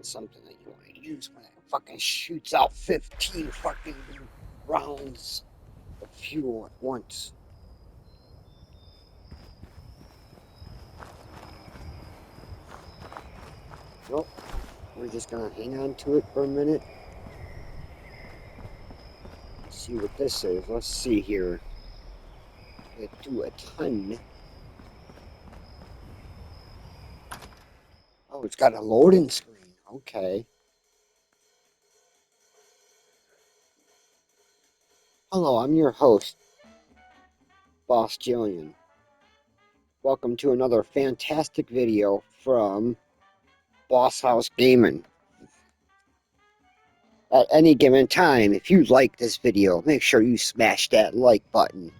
something that you want to use when it fucking shoots out 15 fucking rounds of fuel at once. Nope. We're just gonna hang on to it for a minute. See what this is. Let's see here. It do a ton. Oh, it's got a loading screen. Okay. Hello, I'm your host, Boss Jillian. Welcome to another fantastic video from Boss House Gaming. At any given time, if you like this video, make sure you smash that like button.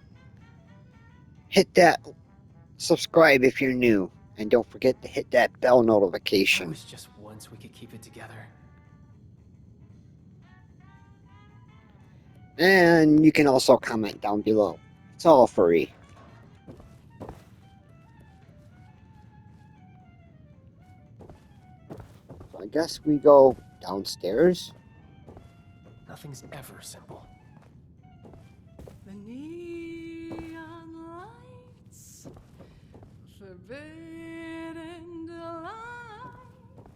Hit that subscribe if you're new, and don't forget to hit that bell I notification. wish just once we could keep it together. And you can also comment down below. It's all free. So I guess we go downstairs. Nothing's ever simple. The neon lights, forbidden delights.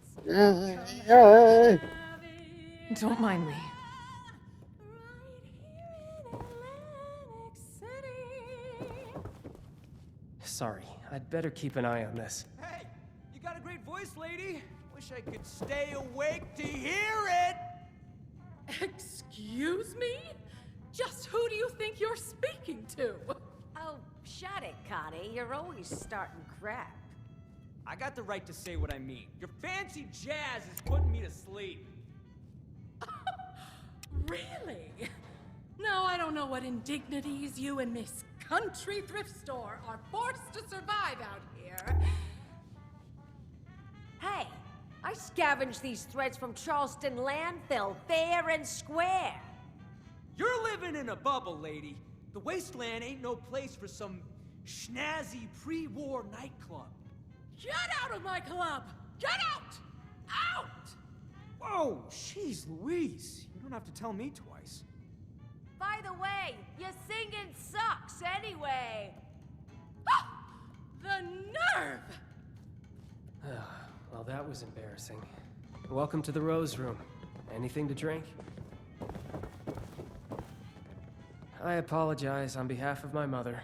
Don't mind me. Sorry, I'd better keep an eye on this. Hey, you got a great voice, lady. Wish I could stay awake to hear it. Excuse me? Just who do you think you're speaking to? Oh, shut it, Connie. You're always starting crap. I got the right to say what I mean. Your fancy jazz is putting me to sleep. Really? Now I don't know what indignities you and Miss Country Thrift Store are forced to survive out here. Hey, I scavenged these threads from Charleston landfill, fair and square. You're living in a bubble, lady. The wasteland ain't no place for some schnazzy pre-war nightclub. Get out of my club! Get out! Out! Whoa, jeez Louise. You don't have to tell me twice. By the way, your singing sucks anyway. Ah! The nerve! Well, that was embarrassing. Welcome to the Rose Room. Anything to drink? I apologize on behalf of my mother.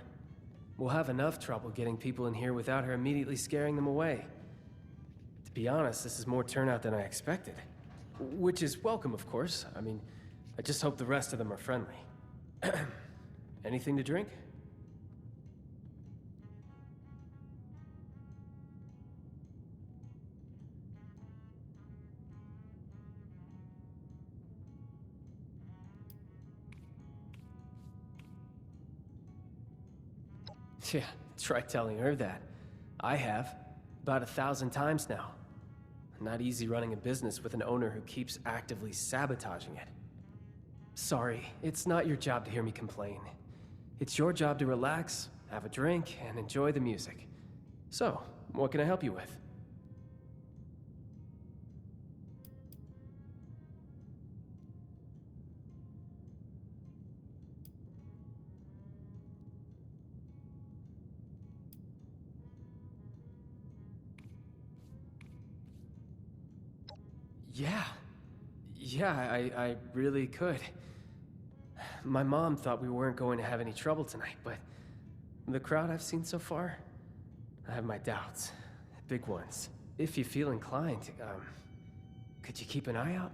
We'll have enough trouble getting people in here without her immediately scaring them away. To be honest, this is more turnout than I expected. Which is welcome, of course. I mean, I just hope the rest of them are friendly. Anything to drink? Yeah, try telling her that. I have. About 1,000 times now. Not easy running a business with an owner who keeps actively sabotaging it. Sorry, it's not your job to hear me complain. It's your job to relax, have a drink, and enjoy the music. So, what can I help you with? Yeah. Yeah, I really could. My mom thought we weren't going to have any trouble tonight, but the crowd I've seen so far, I have my doubts. Big ones. If you feel inclined, could you keep an eye out?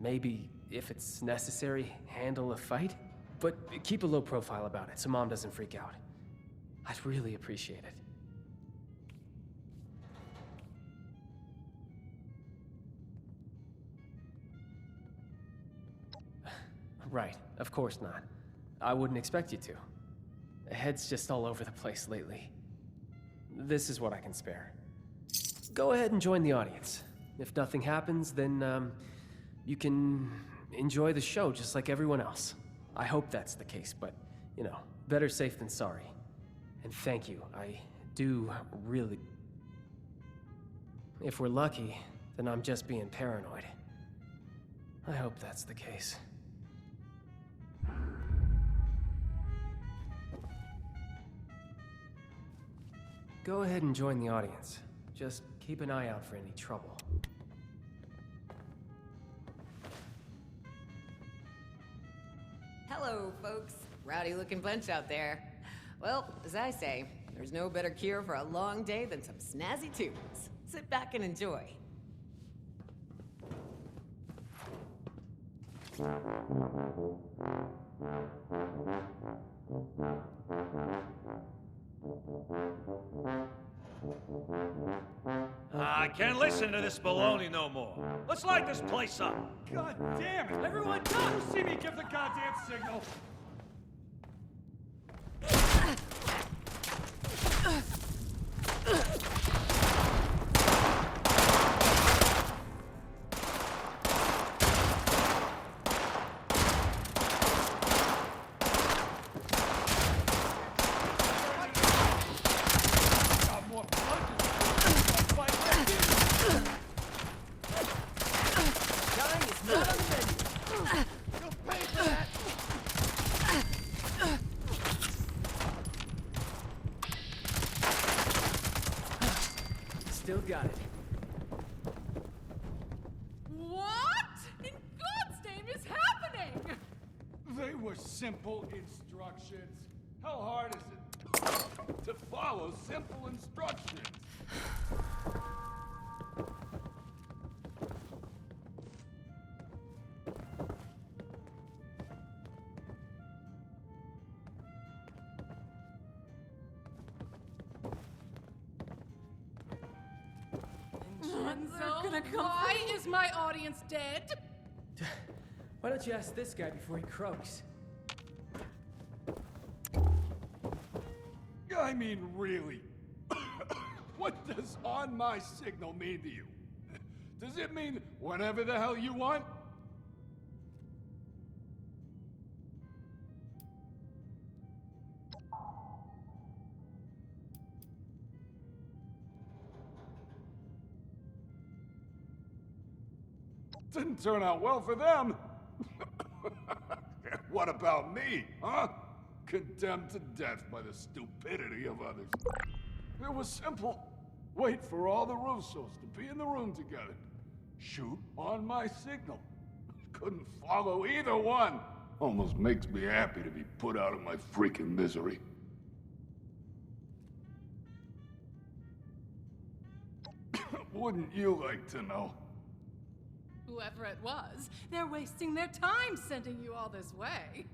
Maybe, if it's necessary, handle a fight? But keep a low profile about it so Mom doesn't freak out. I'd really appreciate it. Right, of course not. I wouldn't expect you to. Head's just all over the place lately. This is what I can spare. Go ahead and join the audience. If nothing happens, then, you can enjoy the show just like everyone else. I hope that's the case, but, you know, better safe than sorry. And thank you, I do really... If we're lucky, then I'm just being paranoid. I hope that's the case. Go ahead and join the audience. Just keep an eye out for any trouble. Hello, folks. Rowdy looking bunch out there. Well, as I say, there's no better cure for a long day than some snazzy tunes. Sit back and enjoy. I can't listen to this baloney no more. Let's light this place up. God damn it! Everyone, duck! You see me give the goddamn signal. Got more blood than fight right here. Dying is not on the menu. You'll pay for that. Still got it. What in God's name is happening? They were simple instructions. How hard is it to follow simple instructions? Vincenzo, why is my audience dead? Why don't you ask this guy before he croaks? I mean, really? What does on my signal mean to you? Does it mean whatever the hell you want? Didn't turn out well for them. What about me, huh? Condemned to death by the stupidity of others. It was simple. Wait for all the Russos to be in the room together. Shoot on my signal. Couldn't follow either one. Almost makes me happy to be put out of my freaking misery. Wouldn't you like to know? Whoever it was, they're wasting their time sending you all this way.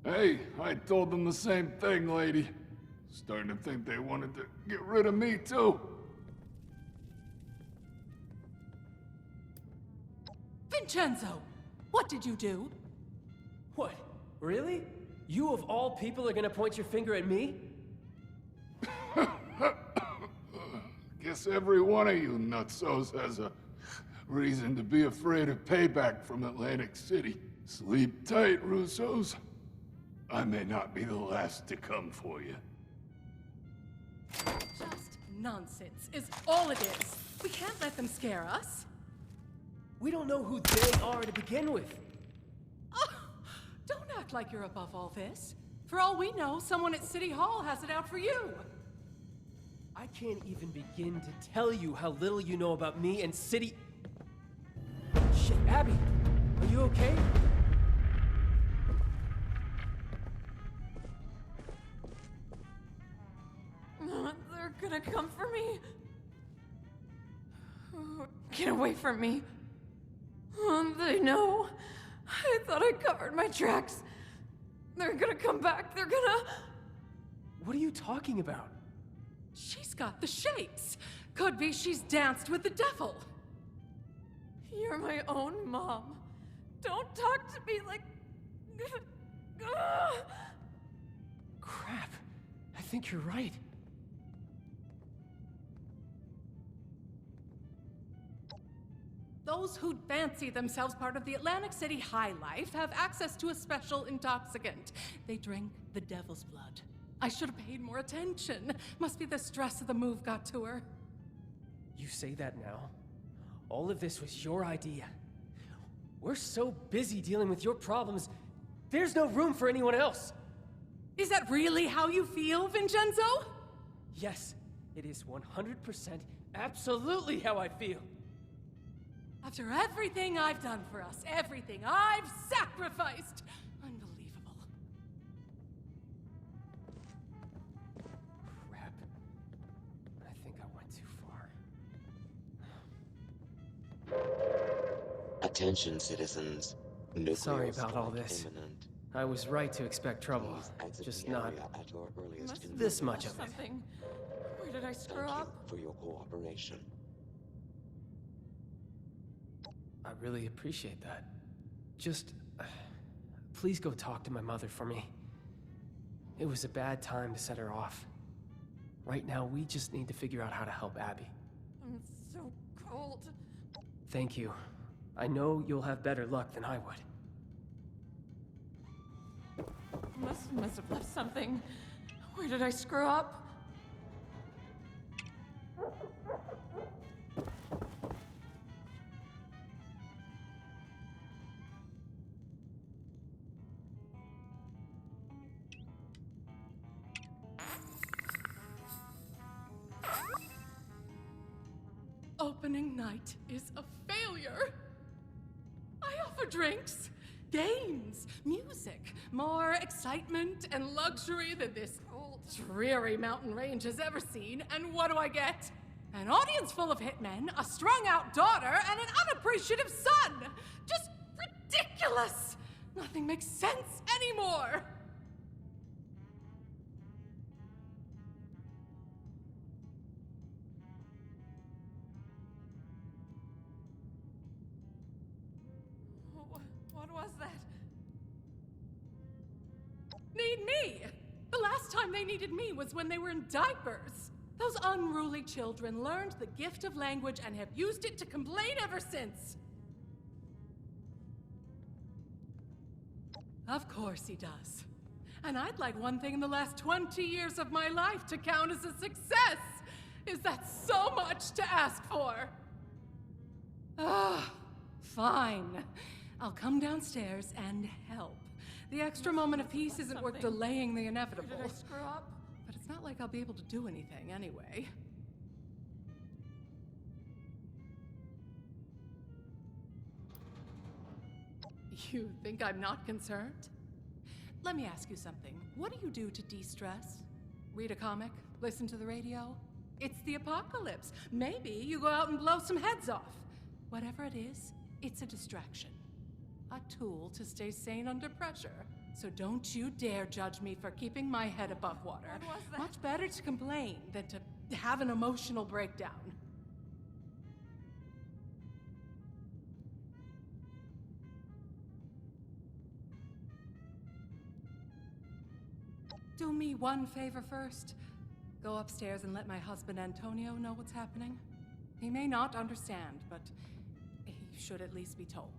Hey, I told them the same thing, lady. Starting to think they wanted to get rid of me, too. Vincenzo, what did you do? What? Really? You of all people are gonna point your finger at me? Guess every one of you nutsos has a reason to be afraid of payback from Atlantic City. Sleep tight, Russos. I may not be the last to come for you. Just nonsense is all it is. We can't let them scare us. We don't know who they are to begin with. Oh, don't act like you're above all this. For all we know, someone at City Hall has it out for you. I can't even begin to tell you how little you know about me and City... Shit, Abby, are you okay? They're gonna come for me. Oh, get away from me. They know. I thought I covered my tracks. They're gonna come back. They're gonna... What are you talking about? She's got the shakes. Could be she's danced with the devil. You're my own mom. Don't talk to me like... Crap, I think you're right. Those who fancy themselves part of the Atlantic City high life have access to a special intoxicant. They drink the devil's blood. I should have paid more attention. Must be the stress of the move got to her. You say that now? all of this was your idea. We're so busy dealing with your problems, there's no room for anyone else. Is that really how you feel, Vincenzo? Yes, it is 100% absolutely how I feel. After everything I've done for us, everything I've sacrificed. Unbelievable. Crap. I think I went too far. Attention, citizens. Nuclear Sorry about all strike this. imminent. I was right to expect trouble, Please exit just the not area at your earliest Must convenience. this much of it. Something. Where did I screw Thank you up? for your cooperation. I really appreciate that. Just, please go talk to my mother for me. It was a bad time to set her off. Right now, we just need to figure out how to help Abby. I'm so cold. Thank you. I know you'll have better luck than I would. Must have left something. Where did I screw up? Opening night is a failure. I offer drinks, games, music, more excitement and luxury than this old, dreary mountain range has ever seen, and what do I get? An audience full of hitmen, a strung-out daughter, and an unappreciative son! Just ridiculous! Nothing makes sense anymore! What was that? Need me! The last time they needed me was when they were in diapers. Those unruly children learned the gift of language and have used it to complain ever since. Of course he does. And I'd like one thing in the last 20 years of my life to count as a success. Is that so much to ask for? Ah, fine. I'll come downstairs and help. The extra moment of peace isn't worth Something. delaying the Where inevitable. did I screw up? But it's not like I'll be able to do anything anyway. You think I'm not concerned? Let me ask you something. What do you do to de-stress? Read a comic? Listen to the radio? It's the apocalypse. Maybe you go out and blow some heads off. Whatever it is, it's a distraction. A tool to stay sane under pressure. So don't you dare judge me for keeping my head above water. What was that? Much better to complain than to have an emotional breakdown. Do me one favor first. Go upstairs and let my husband Antonio know what's happening. He may not understand, but he should at least be told.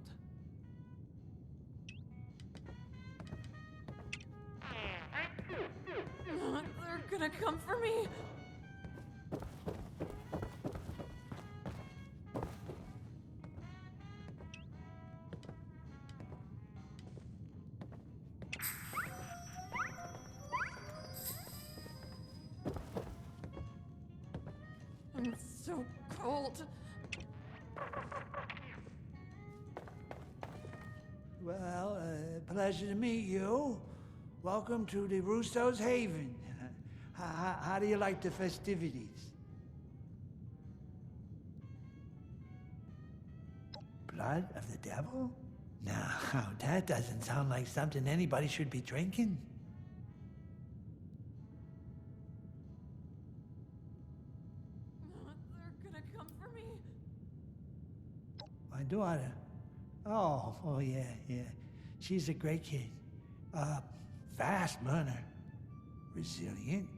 They're gonna come for me. I'm so cold. Well, pleasure to meet you. Welcome to the Russo's Haven. How do you like the festivities? Blood of the devil? No, that doesn't sound like something anybody should be drinking. They're gonna come for me. My daughter. Oh, yeah. She's a great kid. Fast learner. Resilient.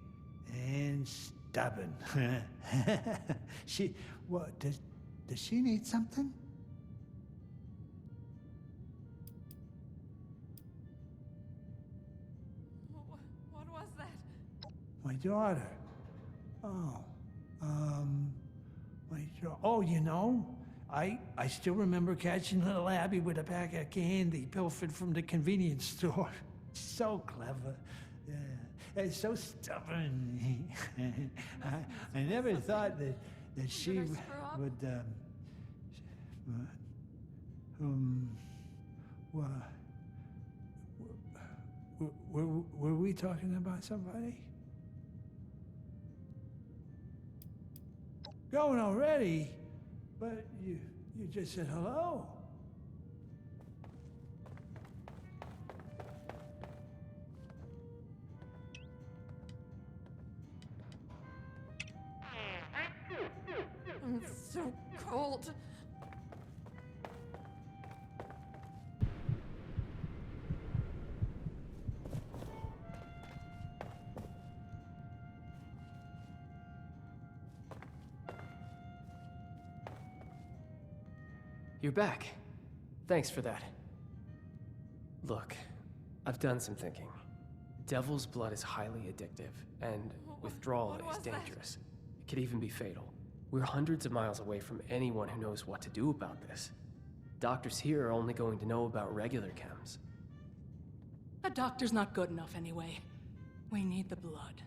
And stubborn. Does she need something? What was that? My daughter. Oh, you know, I still remember catching little Abby with a pack of candy pilfered from the convenience store. So clever. Yeah. And so stubborn. I never thought that she would, were we talking about somebody? Going already? But you just said hello. I'm so cold. You're back. Thanks for that. Look, I've done some thinking. Devil's blood is highly addictive, and withdrawal what is was that? dangerous. It could even be fatal. We're hundreds of miles away from anyone who knows what to do about this. Doctors here are only going to know about regular chems. A doctor's not good enough anyway. We need the blood.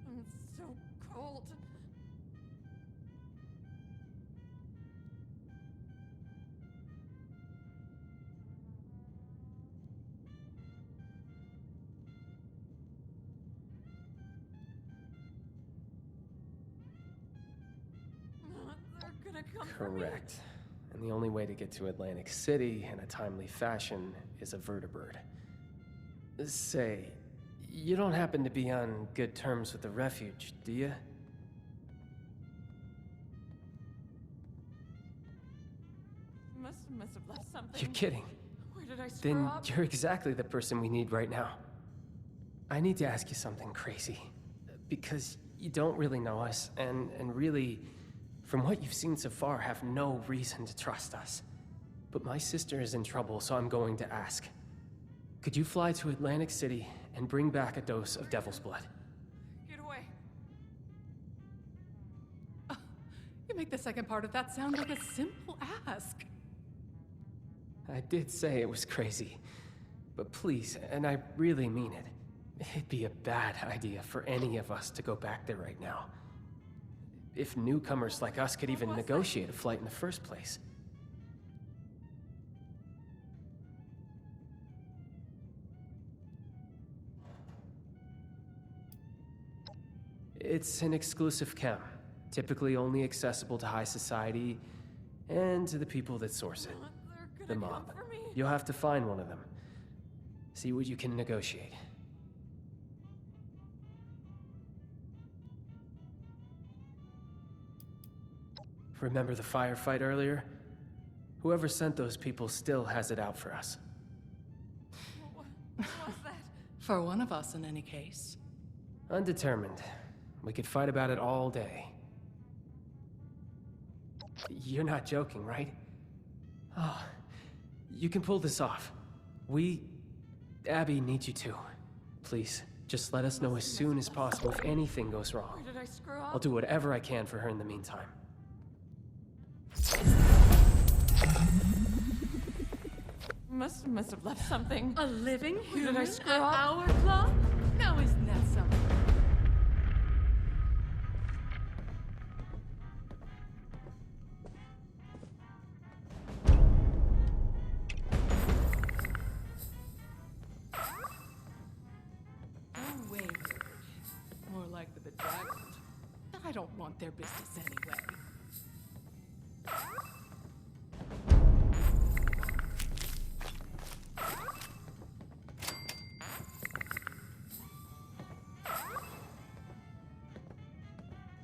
I'm so cold. They're gonna come for me. Correct. And the only way to get to Atlantic City in a timely fashion is a vertibird. Say, you don't happen to be on good terms with the refuge, do you? Must have left something. You're kidding. Where did I screw Then up? you're exactly the person we need right now. I need to ask you something crazy. Because you don't really know us, and really, from what you've seen so far, have no reason to trust us. But my sister is in trouble, so I'm going to ask. Could you fly to Atlantic City and bring back a dose of Devil's Blood? Get away. You make the second part of that sound like a simple ask. I did say it was crazy. But please, and I really mean it, it'd be a bad idea for any of us to go back there right now. If newcomers like us could even negotiate a flight in the first place. It's an exclusive chem, typically only accessible to high society and to the people that source it, They're the gonna mob. come for me. You'll have to find one of them. See what you can negotiate. Remember the firefight earlier? Whoever sent those people still has it out for us. What was that? For one of us, in any case. Undetermined. We could fight about it all day. You're not joking, right? Oh, you can pull this off. Abby needs you to. Please, just let us know as soon as possible if anything goes Where wrong. did I screw up? I'll do whatever I can for her in the meantime. Must have left something. A living Did I human screw at up? our club? Now isn't that something? Wayward. More like the bedraggled. But I don't want their business anyway.